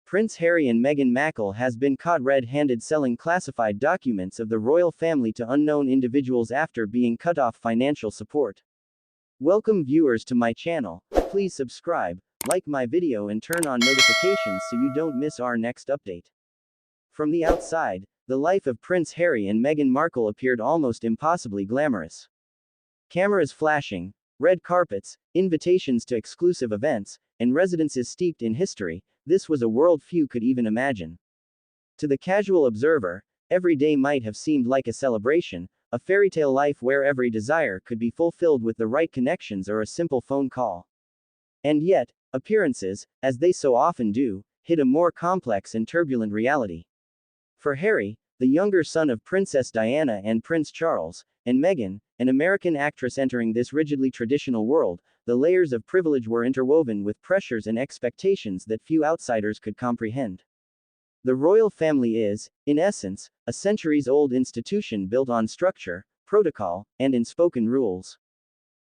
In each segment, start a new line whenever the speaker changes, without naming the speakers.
Prince Harry and Meghan Markle has been caught red-handed selling classified documents of the royal family to unknown individuals after being cut off financial support. Welcome viewers to my channel. Please subscribe, like my video and turn on notifications so you don't miss our next update. From the outside, the life of Prince Harry and Meghan Markle appeared almost impossibly glamorous. Cameras flashing, red carpets, invitations to exclusive events, and residences steeped in history. This was a world few could even imagine. To the casual observer, every day might have seemed like a celebration, a fairy tale life where every desire could be fulfilled with the right connections or a simple phone call. And yet, appearances, as they so often do, hid a more complex and turbulent reality. For Harry, the younger son of Princess Diana and Prince Charles, and Meghan, an American actress entering this rigidly traditional world, the layers of privilege were interwoven with pressures and expectations that few outsiders could comprehend. The royal family is, in essence, a centuries-old institution built on structure, protocol, and unspoken rules.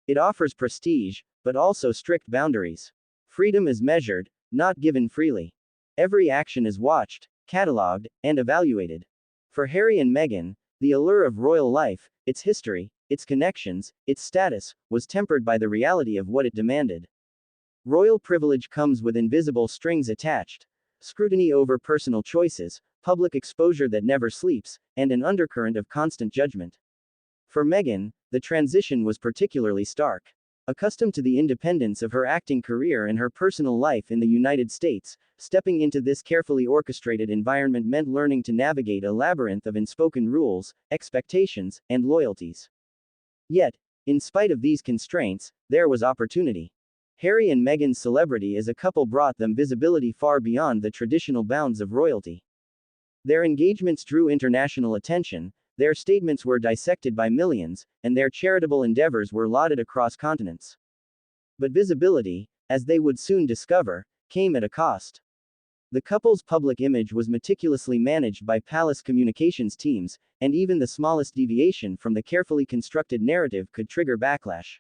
It offers prestige, but also strict boundaries. Freedom is measured, not given freely. Every action is watched, catalogued, and evaluated. For Harry and Meghan, the allure of royal life, its history, its connections, its status, was tempered by the reality of what it demanded. Royal privilege comes with invisible strings attached, scrutiny over personal choices, public exposure that never sleeps, and an undercurrent of constant judgment. For Meghan, the transition was particularly stark. Accustomed to the independence of her acting career and her personal life in the United States, stepping into this carefully orchestrated environment meant learning to navigate a labyrinth of unspoken rules, expectations, and loyalties. Yet, in spite of these constraints, there was opportunity. Harry and Meghan's celebrity as a couple brought them visibility far beyond the traditional bounds of royalty. Their engagements drew international attention, their statements were dissected by millions, and their charitable endeavors were lauded across continents. But visibility, as they would soon discover, came at a cost. The couple's public image was meticulously managed by palace communications teams, and even the smallest deviation from the carefully constructed narrative could trigger backlash.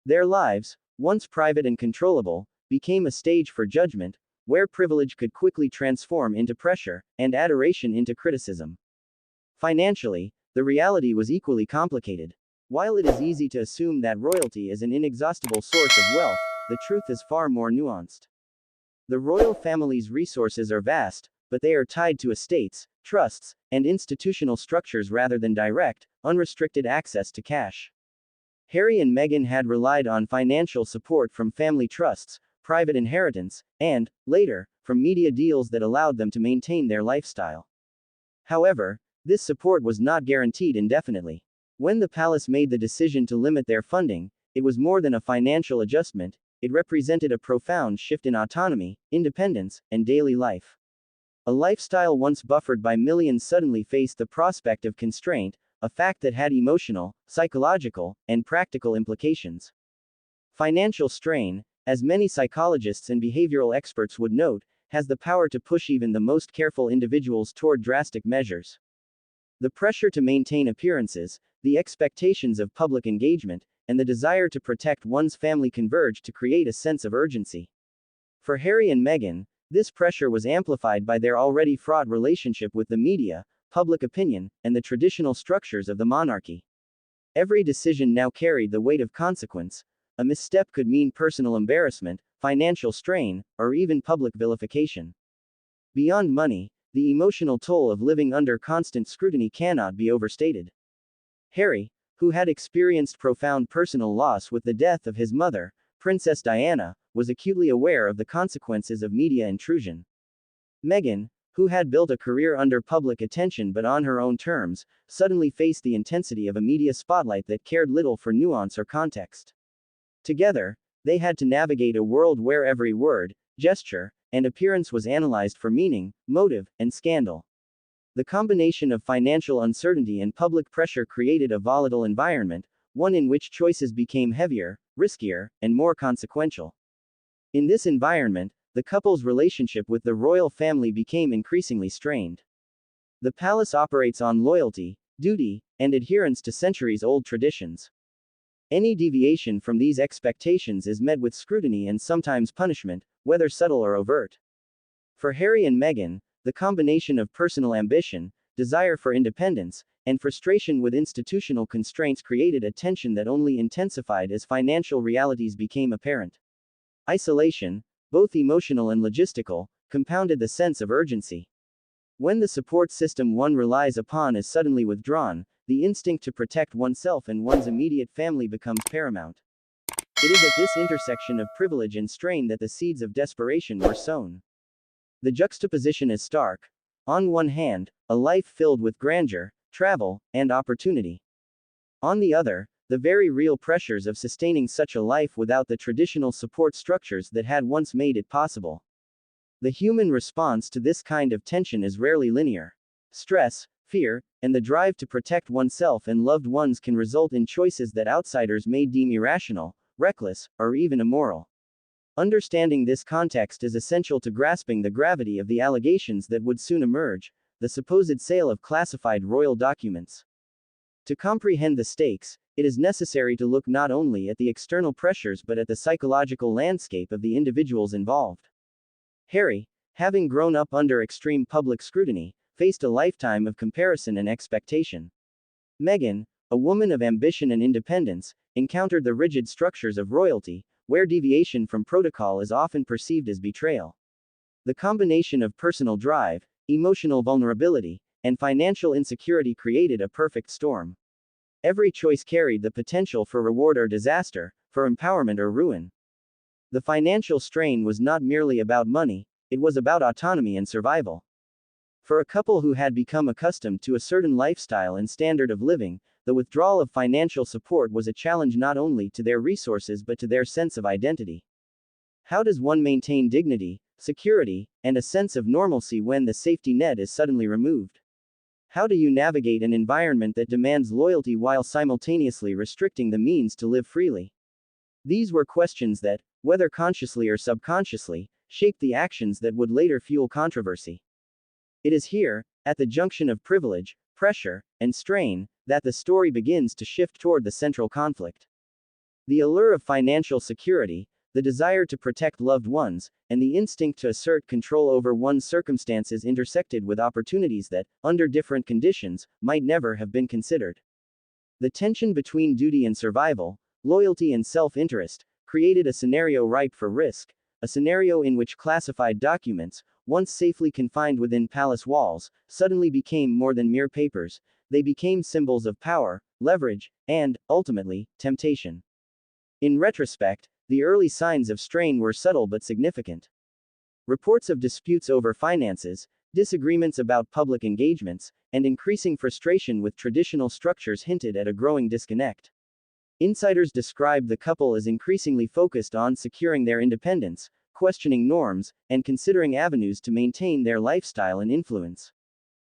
Their lives, once private and controllable, became a stage for judgment, where privilege could quickly transform into pressure, and adoration into criticism. Financially, the reality was equally complicated. While it is easy to assume that royalty is an inexhaustible source of wealth, the truth is far more nuanced. The royal family's resources are vast, but they are tied to estates, trusts, and institutional structures rather than direct, unrestricted access to cash. Harry and Meghan had relied on financial support from family trusts, private inheritance, and, later, from media deals that allowed them to maintain their lifestyle. However, this support was not guaranteed indefinitely. When the palace made the decision to limit their funding, it was more than a financial adjustment, it represented a profound shift in autonomy, independence, and daily life. A lifestyle once buffered by millions suddenly faced the prospect of constraint, a fact that had emotional, psychological, and practical implications. Financial strain, as many psychologists and behavioral experts would note, has the power to push even the most careful individuals toward drastic measures. The pressure to maintain appearances, the expectations of public engagement, and the desire to protect one's family converged to create a sense of urgency. For Harry and Meghan, this pressure was amplified by their already fraught relationship with the media, public opinion, and the traditional structures of the monarchy. Every decision now carried the weight of consequence. A misstep could mean personal embarrassment, financial strain, or even public vilification. Beyond money, the emotional toll of living under constant scrutiny cannot be overstated. Harry, who had experienced profound personal loss with the death of his mother, Princess Diana, was acutely aware of the consequences of media intrusion. Meghan, who had built a career under public attention but on her own terms, suddenly faced the intensity of a media spotlight that cared little for nuance or context. Together, they had to navigate a world where every word, gesture, and appearance was analyzed for meaning, motive, and scandal. The combination of financial uncertainty and public pressure created a volatile environment, one in which choices became heavier, riskier, and more consequential. In this environment, the couple's relationship with the royal family became increasingly strained. The palace operates on loyalty, duty, and adherence to centuries-old traditions. Any deviation from these expectations is met with scrutiny and sometimes punishment, whether subtle or overt. For Harry and Meghan, the combination of personal ambition, desire for independence, and frustration with institutional constraints created a tension that only intensified as financial realities became apparent. Isolation, both emotional and logistical, compounded the sense of urgency. When the support system one relies upon is suddenly withdrawn, the instinct to protect oneself and one's immediate family becomes paramount. It is at this intersection of privilege and strain that the seeds of desperation were sown. The juxtaposition is stark. On one hand, a life filled with grandeur, travel, and opportunity. On the other, the very real pressures of sustaining such a life without the traditional support structures that had once made it possible. The human response to this kind of tension is rarely linear. Stress, fear, and the drive to protect oneself and loved ones can result in choices that outsiders may deem irrational, reckless, or even immoral. Understanding this context is essential to grasping the gravity of the allegations that would soon emerge, the supposed sale of classified royal documents. To comprehend the stakes, it is necessary to look not only at the external pressures but at the psychological landscape of the individuals involved. Harry, having grown up under extreme public scrutiny, faced a lifetime of comparison and expectation. Meghan, a woman of ambition and independence, encountered the rigid structures of royalty, where deviation from protocol is often perceived as betrayal. The combination of personal drive, emotional vulnerability, and financial insecurity created a perfect storm. Every choice carried the potential for reward or disaster, for empowerment or ruin. The financial strain was not merely about money, it was about autonomy and survival. For a couple who had become accustomed to a certain lifestyle and standard of living, the withdrawal of financial support was a challenge not only to their resources but to their sense of identity. How does one maintain dignity, security, and a sense of normalcy when the safety net is suddenly removed? How do you navigate an environment that demands loyalty while simultaneously restricting the means to live freely? These were questions that, whether consciously or subconsciously, shaped the actions that would later fuel controversy. It is here, at the junction of privilege, pressure, and strain, that the story begins to shift toward the central conflict. The allure of financial security, the desire to protect loved ones, and the instinct to assert control over one's circumstances intersected with opportunities that, under different conditions, might never have been considered. The tension between duty and survival, loyalty and self-interest, created a scenario ripe for risk, a scenario in which classified documents, once safely confined within palace walls, suddenly became more than mere papers. They became symbols of power, leverage, and, ultimately, temptation. In retrospect, the early signs of strain were subtle but significant. Reports of disputes over finances, disagreements about public engagements, and increasing frustration with traditional structures hinted at a growing disconnect. Insiders described the couple as increasingly focused on securing their independence, questioning norms, and considering avenues to maintain their lifestyle and influence.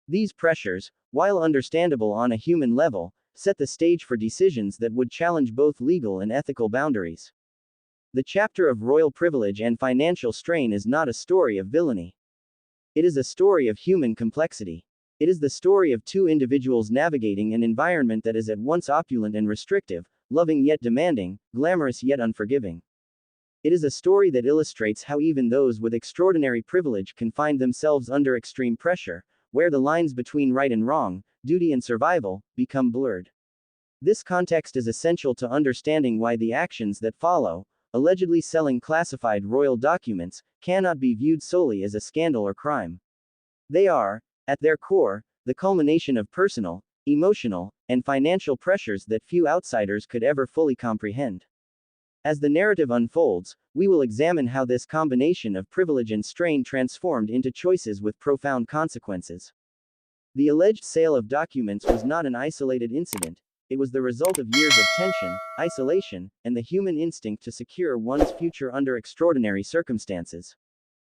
These pressures, while understandable on a human level, set the stage for decisions that would challenge both legal and ethical boundaries. The chapter of royal privilege and financial strain is not a story of villainy. It is a story of human complexity. It is the story of two individuals navigating an environment that is at once opulent and restrictive, loving yet demanding, glamorous yet unforgiving. It is a story that illustrates how even those with extraordinary privilege can find themselves under extreme pressure, where the lines between right and wrong, duty and survival, become blurred. This context is essential to understanding why the actions that follow, allegedly selling classified royal documents, cannot be viewed solely as a scandal or crime. They are, at their core, the culmination of personal, emotional, and financial pressures that few outsiders could ever fully comprehend. As the narrative unfolds, we will examine how this combination of privilege and strain transformed into choices with profound consequences. The alleged sale of documents was not an isolated incident, it was the result of years of tension, isolation, and the human instinct to secure one's future under extraordinary circumstances.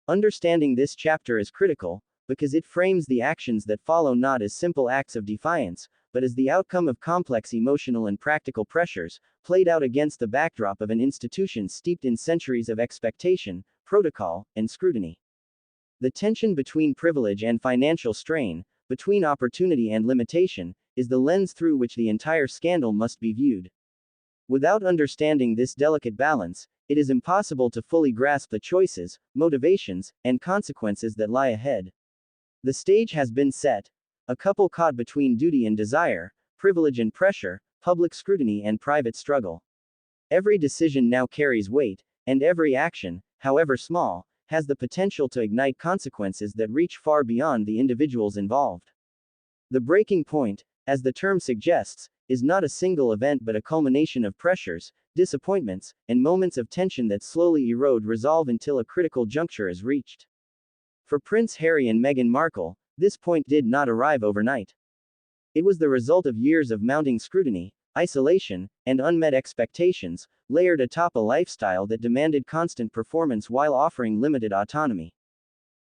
Understanding this chapter is critical, because it frames the actions that follow not as simple acts of defiance, but as the outcome of complex emotional and practical pressures, played out against the backdrop of an institution steeped in centuries of expectation, protocol, and scrutiny. The tension between privilege and financial strain, between opportunity and limitation, is the lens through which the entire scandal must be viewed. Without understanding this delicate balance, it is impossible to fully grasp the choices, motivations, and consequences that lie ahead. The stage has been set. A couple caught between duty and desire, privilege and pressure, public scrutiny and private struggle. Every decision now carries weight, and every action, however small, has the potential to ignite consequences that reach far beyond the individuals involved. The breaking point, as the term suggests, is not a single event but a culmination of pressures, disappointments, and moments of tension that slowly erode resolve until a critical juncture is reached. For Prince Harry and Meghan Markle, this point did not arrive overnight. It was the result of years of mounting scrutiny, isolation, and unmet expectations, layered atop a lifestyle that demanded constant performance while offering limited autonomy.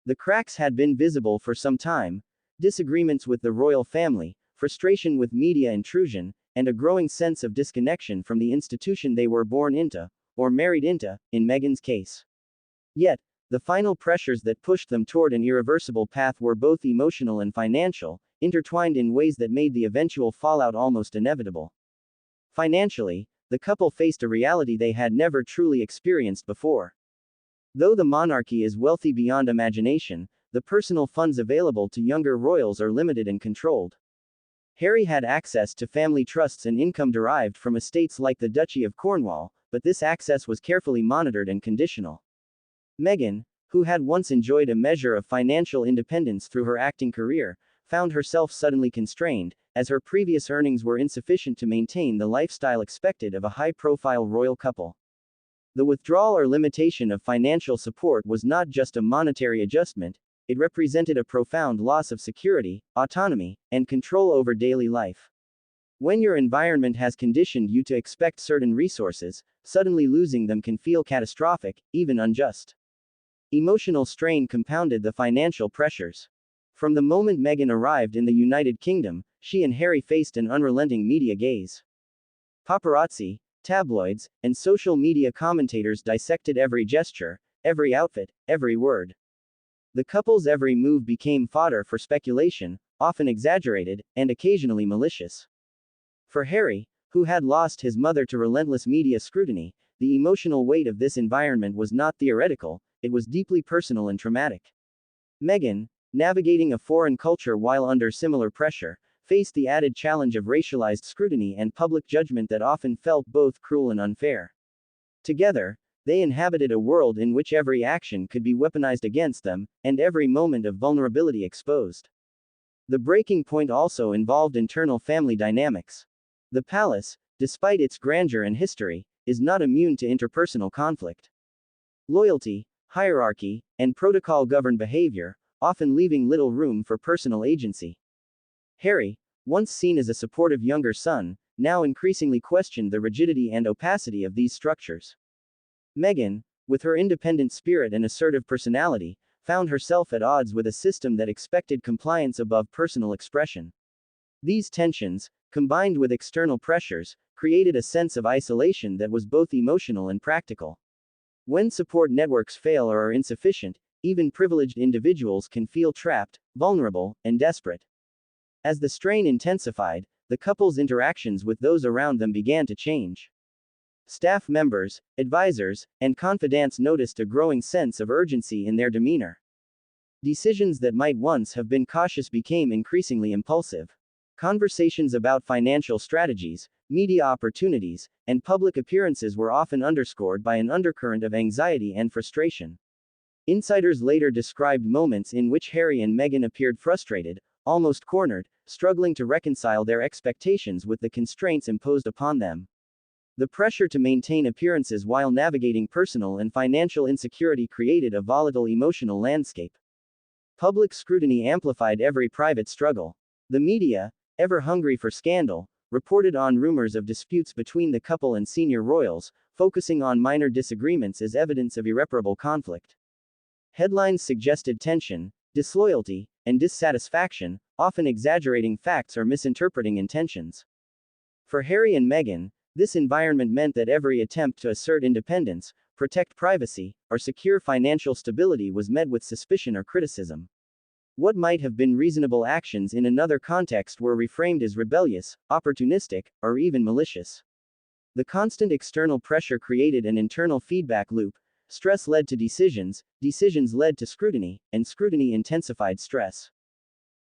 The cracks had been visible for some time: disagreements with the royal family, frustration with media intrusion, and a growing sense of disconnection from the institution they were born into, or married into, in Meghan's case. Yet, the final pressures that pushed them toward an irreversible path were both emotional and financial, intertwined in ways that made the eventual fallout almost inevitable. Financially, the couple faced a reality they had never truly experienced before. Though the monarchy is wealthy beyond imagination, the personal funds available to younger royals are limited and controlled. Harry had access to family trusts and income derived from estates like the Duchy of Cornwall, but this access was carefully monitored and conditional. Meghan, who had once enjoyed a measure of financial independence through her acting career, found herself suddenly constrained, as her previous earnings were insufficient to maintain the lifestyle expected of a high-profile royal couple. The withdrawal or limitation of financial support was not just a monetary adjustment, it represented a profound loss of security, autonomy, and control over daily life. When your environment has conditioned you to expect certain resources, suddenly losing them can feel catastrophic, even unjust. Emotional strain compounded the financial pressures. From the moment Meghan arrived in the United Kingdom, she and Harry faced an unrelenting media gaze. Paparazzi, tabloids, and social media commentators dissected every gesture, every outfit, every word. The couple's every move became fodder for speculation, often exaggerated, and occasionally malicious. For Harry, who had lost his mother to relentless media scrutiny, the emotional weight of this environment was not theoretical, it was deeply personal and traumatic. Meghan, navigating a foreign culture while under similar pressure, faced the added challenge of racialized scrutiny and public judgment that often felt both cruel and unfair. Together, they inhabited a world in which every action could be weaponized against them, and every moment of vulnerability exposed. The breaking point also involved internal family dynamics. The palace, despite its grandeur and history, is not immune to interpersonal conflict. Loyalty, hierarchy, and protocol govern behavior, often leaving little room for personal agency. Harry, once seen as a supportive younger son, now increasingly questioned the rigidity and opacity of these structures. Meghan, with her independent spirit and assertive personality, found herself at odds with a system that expected compliance above personal expression. These tensions, combined with external pressures, created a sense of isolation that was both emotional and practical. When support networks fail or are insufficient, even privileged individuals can feel trapped, vulnerable, and desperate. As the strain intensified, the couple's interactions with those around them began to change. Staff members, advisors, and confidants noticed a growing sense of urgency in their demeanor. Decisions that might once have been cautious became increasingly impulsive. Conversations about financial strategies, media opportunities, and public appearances were often underscored by an undercurrent of anxiety and frustration. Insiders later described moments in which Harry and Meghan appeared frustrated, almost cornered, struggling to reconcile their expectations with the constraints imposed upon them. The pressure to maintain appearances while navigating personal and financial insecurity created a volatile emotional landscape. Public scrutiny amplified every private struggle. The media, ever hungry for scandal, reported on rumors of disputes between the couple and senior royals, focusing on minor disagreements as evidence of irreparable conflict. Headlines suggested tension, disloyalty, and dissatisfaction, often exaggerating facts or misinterpreting intentions. For Harry and Meghan, this environment meant that every attempt to assert independence, protect privacy, or secure financial stability was met with suspicion or criticism. What might have been reasonable actions in another context were reframed as rebellious, opportunistic, or even malicious. The constant external pressure created an internal feedback loop. Stress led to decisions, decisions led to scrutiny, and scrutiny intensified stress.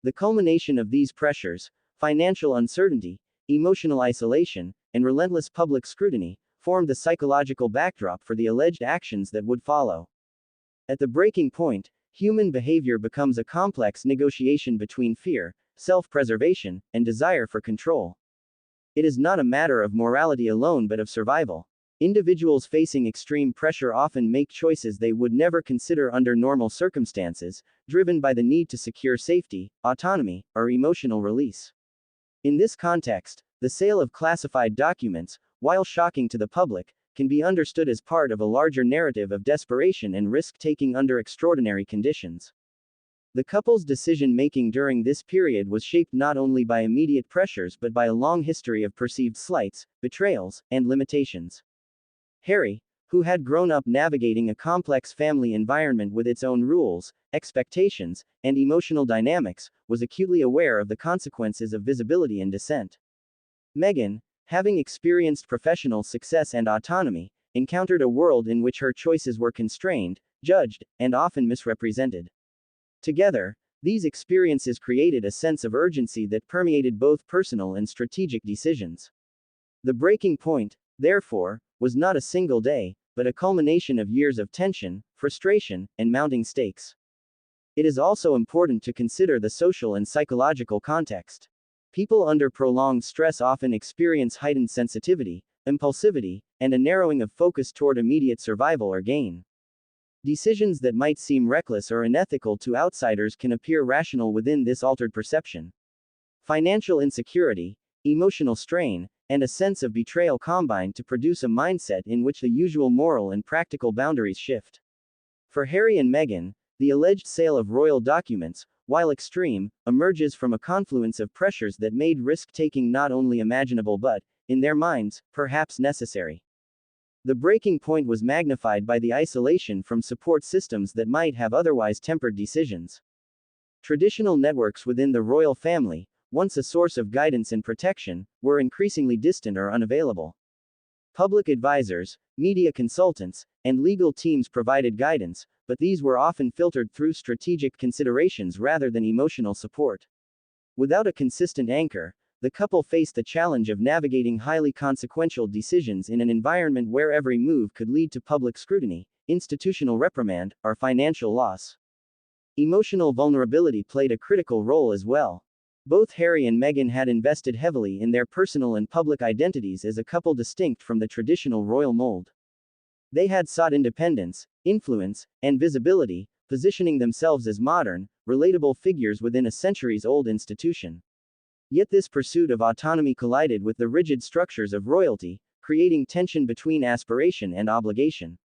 The culmination of these pressures, financial uncertainty, emotional isolation, and relentless public scrutiny, formed the psychological backdrop for the alleged actions that would follow. At the breaking point, human behavior becomes a complex negotiation between fear, self-preservation, and desire for control. It is not a matter of morality alone but of survival. Individuals facing extreme pressure often make choices they would never consider under normal circumstances, driven by the need to secure safety, autonomy, or emotional release. In this context, the sale of classified documents, while shocking to the public, can be understood as part of a larger narrative of desperation and risk-taking under extraordinary conditions. The couple's decision-making during this period was shaped not only by immediate pressures but by a long history of perceived slights, betrayals, and limitations. Harry, who had grown up navigating a complex family environment with its own rules, expectations, and emotional dynamics, was acutely aware of the consequences of visibility and dissent. Meghan, having experienced professional success and autonomy, encountered a world in which her choices were constrained, judged, and often misrepresented. Together, these experiences created a sense of urgency that permeated both personal and strategic decisions. The breaking point, therefore, was not a single day, but a culmination of years of tension, frustration, and mounting stakes. It is also important to consider the social and psychological context. People under prolonged stress often experience heightened sensitivity, impulsivity, and a narrowing of focus toward immediate survival or gain. Decisions that might seem reckless or unethical to outsiders can appear rational within this altered perception. Financial insecurity, emotional strain, and a sense of betrayal combine to produce a mindset in which the usual moral and practical boundaries shift. For Harry and Meghan, the alleged sale of royal documents, while extreme, emerges from a confluence of pressures that made risk-taking not only imaginable but, in their minds, perhaps necessary. The breaking point was magnified by the isolation from support systems that might have otherwise tempered decisions. Traditional networks within the royal family, once a source of guidance and protection, were increasingly distant or unavailable. Public advisors, media consultants, and legal teams provided guidance, but these were often filtered through strategic considerations rather than emotional support. Without a consistent anchor, the couple faced the challenge of navigating highly consequential decisions in an environment where every move could lead to public scrutiny, institutional reprimand, or financial loss. Emotional vulnerability played a critical role as well. Both Harry and Meghan had invested heavily in their personal and public identities as a couple distinct from the traditional royal mold. They had sought independence, influence, and visibility, positioning themselves as modern, relatable figures within a centuries-old institution. Yet this pursuit of autonomy collided with the rigid structures of royalty, creating tension between aspiration and obligation.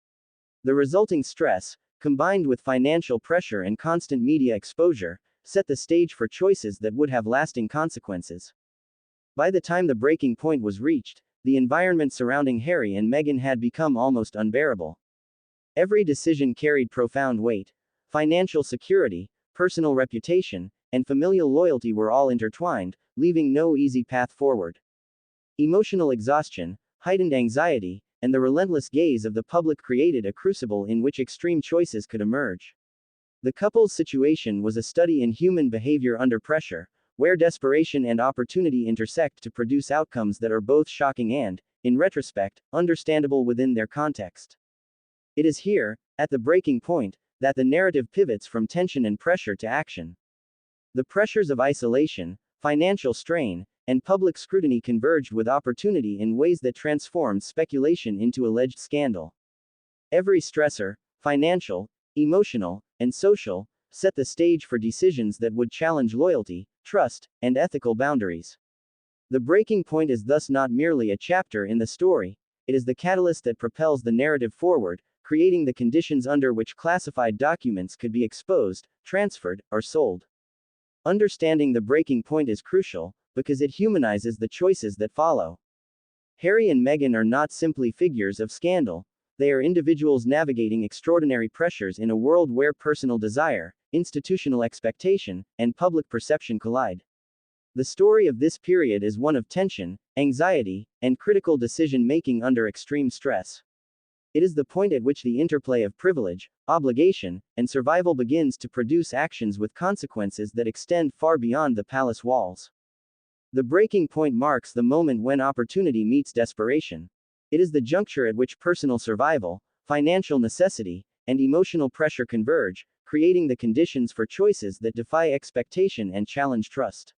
The resulting stress, combined with financial pressure and constant media exposure, set the stage for choices that would have lasting consequences. By the time the breaking point was reached, the environment surrounding Harry and Meghan had become almost unbearable. Every decision carried profound weight. Financial security, personal reputation, and familial loyalty were all intertwined, leaving no easy path forward. Emotional exhaustion, heightened anxiety, and the relentless gaze of the public created a crucible in which extreme choices could emerge. The couple's situation was a study in human behavior under pressure, where desperation and opportunity intersect to produce outcomes that are both shocking and, in retrospect, understandable within their context. It is here, at the breaking point, that the narrative pivots from tension and pressure to action. The pressures of isolation, financial strain, and public scrutiny converged with opportunity in ways that transformed speculation into alleged scandal. Every stressor, financial, emotional, and social, set the stage for decisions that would challenge loyalty, trust, and ethical boundaries. The breaking point is thus not merely a chapter in the story, it is the catalyst that propels the narrative forward, creating the conditions under which classified documents could be exposed, transferred, or sold. Understanding the breaking point is crucial, because it humanizes the choices that follow. Harry and Meghan are not simply figures of scandal, they are individuals navigating extraordinary pressures in a world where personal desire, institutional expectation, and public perception collide. The story of this period is one of tension, anxiety, and critical decision making under extreme stress. It is the point at which the interplay of privilege, obligation, and survival begins to produce actions with consequences that extend far beyond the palace walls. The breaking point marks the moment when opportunity meets desperation. It is the juncture at which personal survival, financial necessity, and emotional pressure converge, creating the conditions for choices that defy expectation and challenge trust.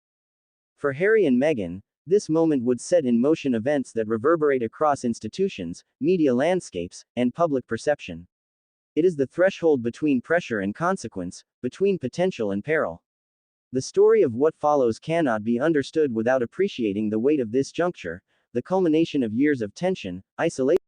For Harry and Meghan, this moment would set in motion events that reverberate across institutions, media landscapes, and public perception. It is the threshold between pressure and consequence, between potential and peril. The story of what follows cannot be understood without appreciating the weight of this juncture, the culmination of years of tension, isolation,